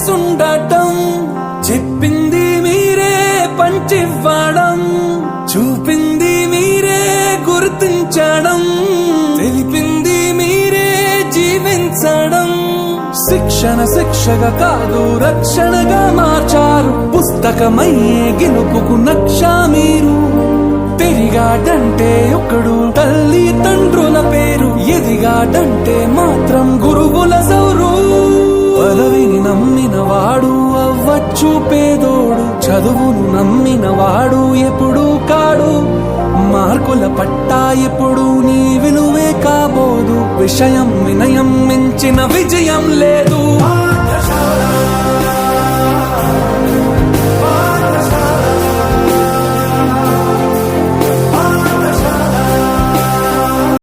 కలిసుండటం, చెప్పింది మీరే పంచివ్వడం, చూపింది మీరే గుర్తించడం, తెలిపింది మీరే జీవించడం. శిక్షణ శిక్షగా కాదు రక్షణగా మార్చారు, పుస్తకమయ్యే గెలుపుకు నక్ష మీరు. తిరిగాడంటే ఒకడు తల్లి తండ్రుల పేరు, ఎదిగాడంటే మాత్రం గురువుల సౌరు. పదవిని నమ్మిన వాడు అవ్వచ్చు పేదోడు, చదువును నమ్మిన వాడు ఎప్పుడు కాడు. మార్కుల పట్టా ఎప్పుడు నీ విలువే కాబోదు, విషయం వినయం మించిన విజయం లేదు.